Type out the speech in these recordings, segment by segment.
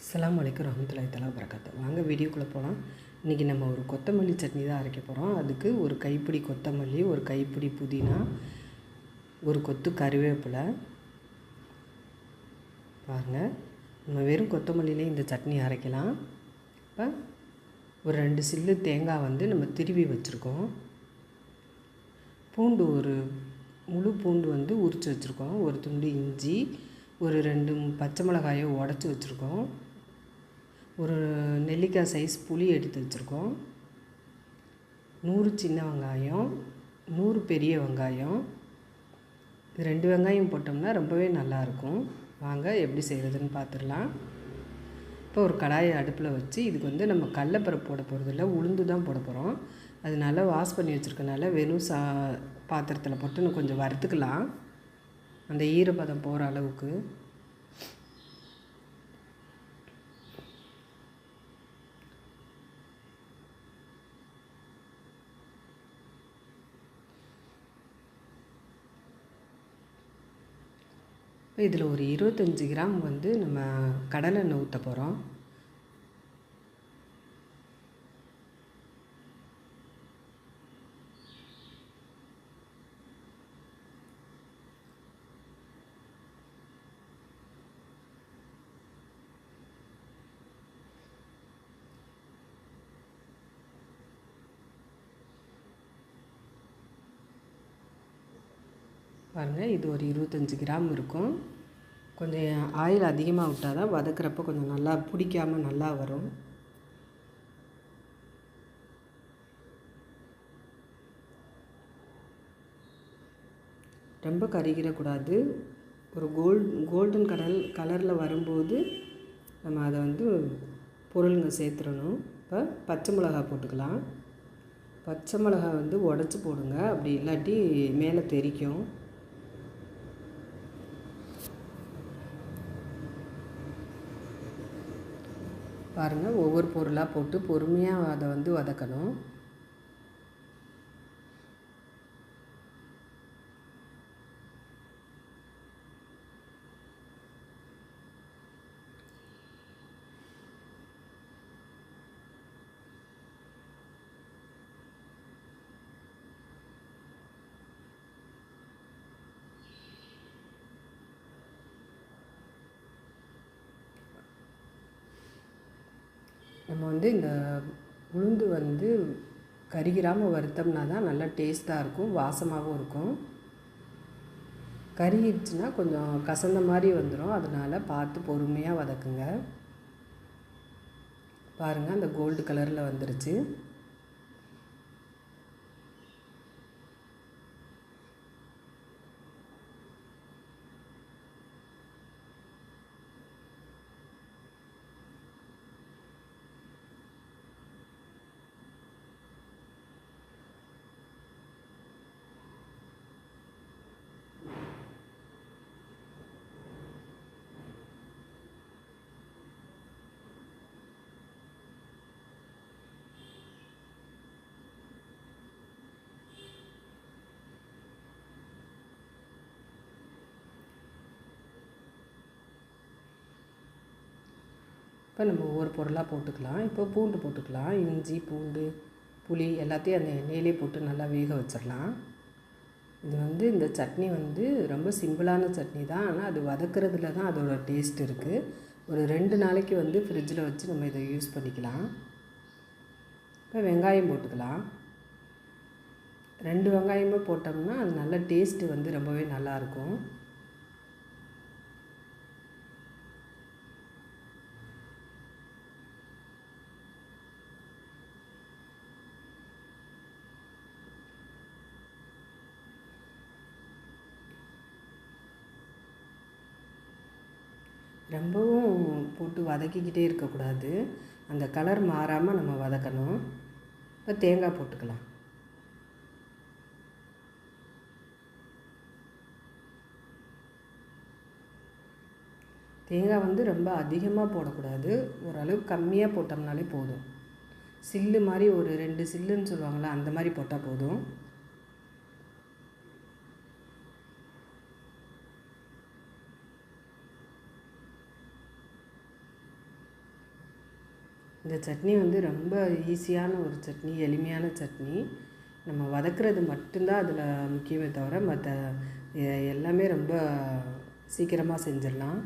அஸ்ஸலாமு அலைக்கும் ரஹ்மத்துல்லாஹி தஆலா வபரகாத்துஹு. வாங்க வீடியோக்குள்ளே போகலாம். இன்றைக்கி நம்ம ஒரு கொத்தமல்லி சட்னி தான் அரைக்க போகிறோம். அதுக்கு ஒரு கைப்பிடி கொத்தமல்லி, ஒரு கைப்பிடி புதினா, ஒரு கொத்து கருவேப்பிலை. பாருங்கள், நம்ம வெறும் கொத்தமல்லியிலே இந்த சட்னி அரைக்கலாம். இப்போ ஒரு 2 சில்லு தேங்காய் நம்ம திருவி வச்சுருக்கோம். பூண்டு ஒரு முழு பூண்டு உரித்து வச்சுருக்கோம். ஒரு துண்டு இஞ்சி, ஒரு 2 பச்சை மிளகாயை உடச்சி வச்சுருக்கோம். ஒரு நெல்லிக்காய் சைஸ் புளி எடுத்து வச்சுருக்கோம். 100 சின்ன வெங்காயம், 100 பெரிய வெங்காயம். இது 2 வெங்காயம் போட்டோம்னா ரொம்பவே நல்லாயிருக்கும். வாங்க எப்படி செய்கிறதுன்னு பார்த்துடலாம். இப்போ ஒரு கடாயை அடுப்பில் வச்சு இதுக்கு நம்ம கடலைப்பருப்பு போட போகிறதில்ல, உளுந்து தான் போட போகிறோம். அது நல்லா வாஷ் பண்ணி வச்சுருக்கனால வெறும் பாத்திரத்தில் போட்டு இன்னும் கொஞ்சம் வறுத்துக்கலாம், அந்த ஈரப்பதம் போகிற அளவுக்கு. இப்போ இதில் ஒரு 25 கிராம் நம்ம கடலை எண்ணெய் ஊற்ற போகிறோம். பாருங்கள், இது ஒரு 25 கிராம் இருக்கும். கொஞ்சம் ஆயில் அதிகமாக விட்டால் தான் வதக்கிறப்ப கொஞ்சம் நல்லா பிடிக்காமல் நல்லா வரும். ரொம்ப கருகிடக்கூடாது. ஒரு கோல்டன் கலரில் வரும்போது நம்ம அதை பொருளுங்க சேர்த்துடணும். இப்போ பச்சை மிளகாய் போட்டுக்கலாம். பச்சை மிளகாய் உடச்சி போடுங்க, அப்படி இல்லாட்டி மேலே தெறிக்கும். பாருங்கள், ஒவ்வொரு பொருளாக போட்டு பொறுமையாக அதை வதக்கணும். நம்ம இந்த உளுந்து கருகிராமல் வறுத்தோம்னா தான் நல்லா டேஸ்ட்டாக இருக்கும், வாசமாகவும் இருக்கும். கருகிடுச்சுன்னா கொஞ்சம் கசந்த மாதிரி வந்துடும். அதனால் பார்த்து பொறுமையாக வதக்குங்க. பாருங்கள், அந்த கோல்டு கலரில் வந்துருச்சு. இப்போ நம்ம ஒவ்வொரு பொருளாக போட்டுக்கலாம். இப்போ பூண்டு போட்டுக்கலாம். இஞ்சி, பூண்டு, புளி எல்லாத்தையும் அந்த எண்ணெயிலே போட்டு நல்லா வேக வச்சிடலாம். இது இந்த சட்னி ரொம்ப சிம்பிளான சட்னி தான், ஆனால் அது வதக்கிறதுல தான் அதோட டேஸ்ட் இருக்குது. ஒரு 2 நாளைக்கு ஃப்ரிட்ஜில் வச்சு நம்ம இதை யூஸ் பண்ணிக்கலாம். இப்போ வெங்காயம் போட்டுக்கலாம். 2 வெங்காயமே போட்டோம்னா அது நல்ல டேஸ்ட்டு ரொம்பவே நல்லாயிருக்கும். ரொம்பவும் போட்டு வதக்கிக்கிட்டே இருக்கக்கூடாது, அந்த கலர் மாறாமல் நம்ம வதக்கணும். இப்போ தேங்காய் போட்டுக்கலாம். தேங்காய் ரொம்ப அதிகமாக போடக்கூடாது, ஓரளவுக்கு கம்மியாக போட்டோம்னாலே போதும். சில்லு மாதிரி ஒரு 2 சில்லுன்னு சொல்லுவாங்களா, அந்த மாதிரி போட்டால் போதும். இந்த சட்னி வந்து ரொம்ப ஈஸியான ஒரு சட்னி, எளிமையான சட்னி. நம்ம வதக்குறது மட்டும்தான் அதில் முக்கியமே தவிர மற்ற எல்லாமே ரொம்ப சீக்கிரமாக செஞ்சிடலாம்.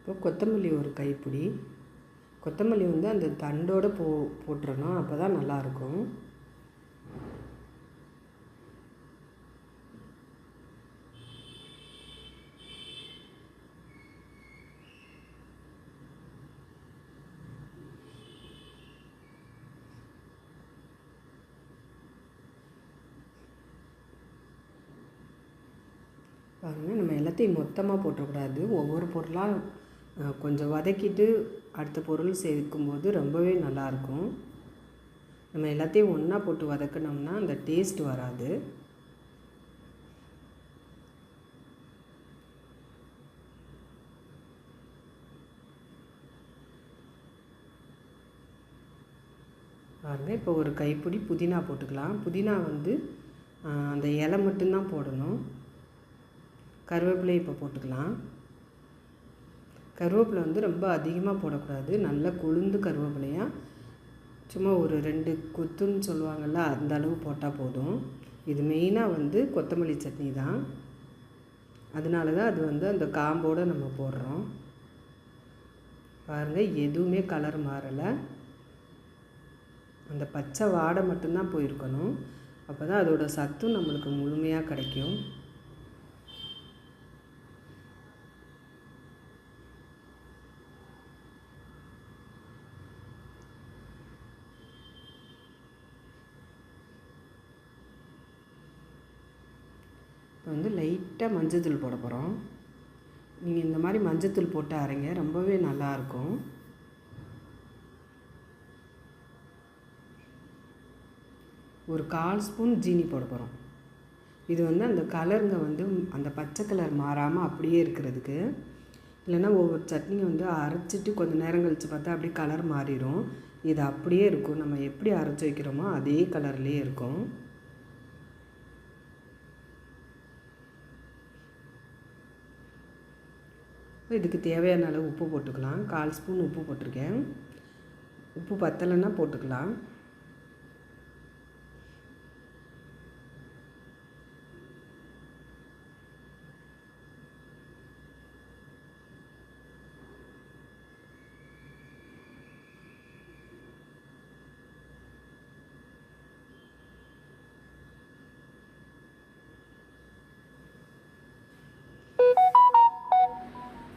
இப்போ கொத்தமல்லி ஒரு கைப்பிடி. கொத்தமல்லி வந்து அந்த தண்டோடு போட்டுறணும், அப்போ தான் நல்லாயிருக்கும். பாருங்கள், நம்ம எல்லாத்தையும் மொத்தமாக போட்டக்கூடாது. ஒவ்வொரு பொருளாக கொஞ்சம் வதக்கிட்டு அடுத்த பொருள் சேர்க்கும்போது ரொம்பவே நல்லாயிருக்கும். நம்ம எல்லாத்தையும் ஒன்றா போட்டு வதக்கினோம்னா அந்த டேஸ்ட் வராது. பாருங்கள், இப்போ ஒரு கைப்பிடி புதினா போட்டுக்கலாம். புதினா வந்து அந்த இலை மட்டும்தான் போடணும். கருவேப்பிலை இப்போ போட்டுக்கலாம். கருவேப்பிலை வந்து ரொம்ப அதிகமாக போடக்கூடாது, நல்லா கொழுந்து கருவேப்பிலையாக சும்மா ஒரு 2 கொத்துன்னு சொல்லுவாங்கள்ல, அந்த அளவு போட்டால் போதும். இது மெயினாக வந்து கொத்தமல்லி சட்னி தான், அதனால தான் அது வந்து அந்த காம்போடு நம்ம போடுறோம். பாருங்கள், எதுவுமே கலர் மாறலை, அந்த பச்சை வாடை மட்டும்தான் போயிருக்கணும். அப்போ தான் அதோட சத்தும் நம்மளுக்கு முழுமையாக கிடைக்கும். இப்போ வந்து லைட்டாக மஞ்சத்தூள் போட போகிறோம். நீங்கள் இந்த மாதிரி மஞ்சத்தூள் போட்டு அரைங்க, ரொம்பவே நல்லாயிருக்கும். ஒரு 1/4 ஸ்பூன் ஜீனி போட போகிறோம். இது வந்து அந்த கலருங்க வந்து அந்த பச்சை கலர் மாறாமல் அப்படியே இருக்கிறதுக்கு. இல்லைன்னா ஒவ்வொரு சட்னியும் வந்து அரைச்சிட்டு கொஞ்சம் நேரம் கழித்து பார்த்தா அப்படியே கலர் மாறிடும். இது அப்படியே இருக்கும், நம்ம எப்படி அரைச்சி வைக்கிறோமோ அதே கலர்லேயே இருக்கும். இதுக்கு தேவையான அளவு உப்பு போட்டுக்கலாம். 1/4 ஸ்பூன் உப்பு போட்டிருக்கேன். உப்பு பத்தலைன்னா போட்டுக்கலாம்.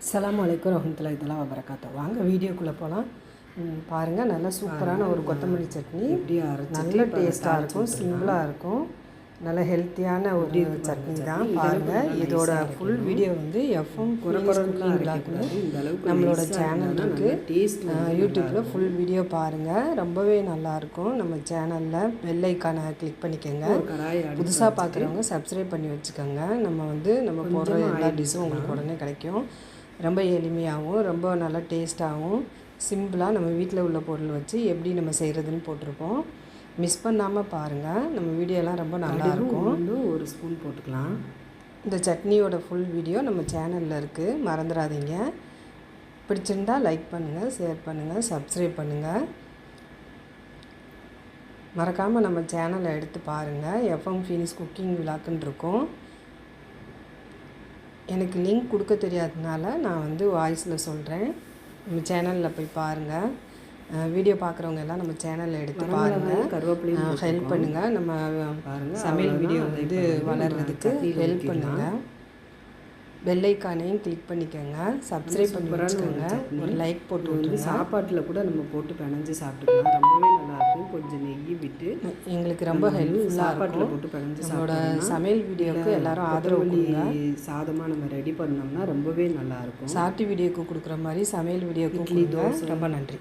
அஸ்ஸலாமு அலைக்கும் வரஹ்மத்துல்லாஹி தஆலா வபரகாத்துஹு. வாங்க வீடியோக்குள்ளே போகலாம். பாருங்கள், நல்லா சூப்பரான ஒரு கொத்தமல்லி சட்னி, நல்ல டேஸ்ட்டாக இருக்கும், சிம்பிளாக இருக்கும், நல்ல ஹெல்த்தியான ஒரு சட்னி தான். பாருங்கள், இதோட ஃபுல் வீடியோ வந்து எஃப்எம் நம்மளோட சேனல் இருக்குது, யூடியூப்பில் ஃபுல் வீடியோ பாருங்கள், ரொம்பவே நல்லாயிருக்கும். நம்ம சேனலில் பெல் ஐக்கானை கிளிக் பண்ணிக்கோங்க. புதுசாக பார்க்குறவங்க சப்ஸ்கிரைப் பண்ணி வச்சுக்கோங்க. நம்ம போடுற எல்லா டிஷ்ஷும் உங்களுக்கு உடனே கிடைக்கும். ரொம்ப எளிமையாகவும் ரொம்ப நல்லா டேஸ்ட்டாகவும் சிம்பிளாக நம்ம வீட்டில் உள்ள பொருள் வச்சு எப்படி நம்ம செய்கிறதுன்னு போட்டிருப்போம். மிஸ் பண்ணாமல் பாருங்கள், நம்ம வீடியோலாம் ரொம்ப நல்லாயிருக்கும். 1 ஸ்பூன் போட்டுக்கலாம். இந்த சட்னியோட ஃபுல் வீடியோ நம்ம சேனலில் இருக்குது, மறந்துடாதீங்க. பிடிச்சிருந்தால் லைக் பண்ணுங்கள், ஷேர் பண்ணுங்கள், சப்ஸ்கிரைப் பண்ணுங்கள். மறக்காமல் நம்ம சேனலை எடுத்து பாருங்கள். எஃப்எம் ஃபீனிஸ் குக்கிங் விலாக்குன்னு இருக்கும். எனக்கு லிங்க் கொடுக்க தெரியாததுனால நான் வந்து வாய்ஸில் சொல்கிறேன். நம்ம சேனலில் போய் பாருங்கள். வீடியோ பார்க்குறவங்க எல்லாம் நம்ம சேனலில் எடுத்து பாருங்கள், கருவேப்பிலையும் ஹெல்ப் பண்ணுங்கள். நம்ம சமையல் வீடியோ வந்து வளர்கிறதுக்கு ஹெல்ப் பண்ணுங்கள். பெல் ஐக்கானையும் கிளிக் பண்ணிக்கோங்க. சப்ஸ்கிரைப் பண்ணி வச்சுக்கோங்க. ஒரு லைக் போட்டு விட்டுருங்க. சாப்பாட்டில் கூட நம்ம போட்டு பிணைஞ்சு சாப்பிட்டுக்கலாம். ரொம்பவே நல்லாயிருக்கும். கொஞ்சம் நெய் விட்டு எங்களுக்கு ரொம்ப ஹெல்ப்ஃபுல்லாக சாப்பாட்டில் போட்டு பிணைஞ்சு நம்மளோட சமையல் வீடியோவுக்கு எல்லாரும் ஆதரவு கொடுங்க. சாதமாக நம்ம ரெடி பண்ணோம்னா ரொம்பவே நல்லாயிருக்கும். ஷார்ட் வீடியோக்கு கொடுக்குற மாதிரி சமையல் வீடியோக்கு கொடுங்க. ரொம்ப நன்றி.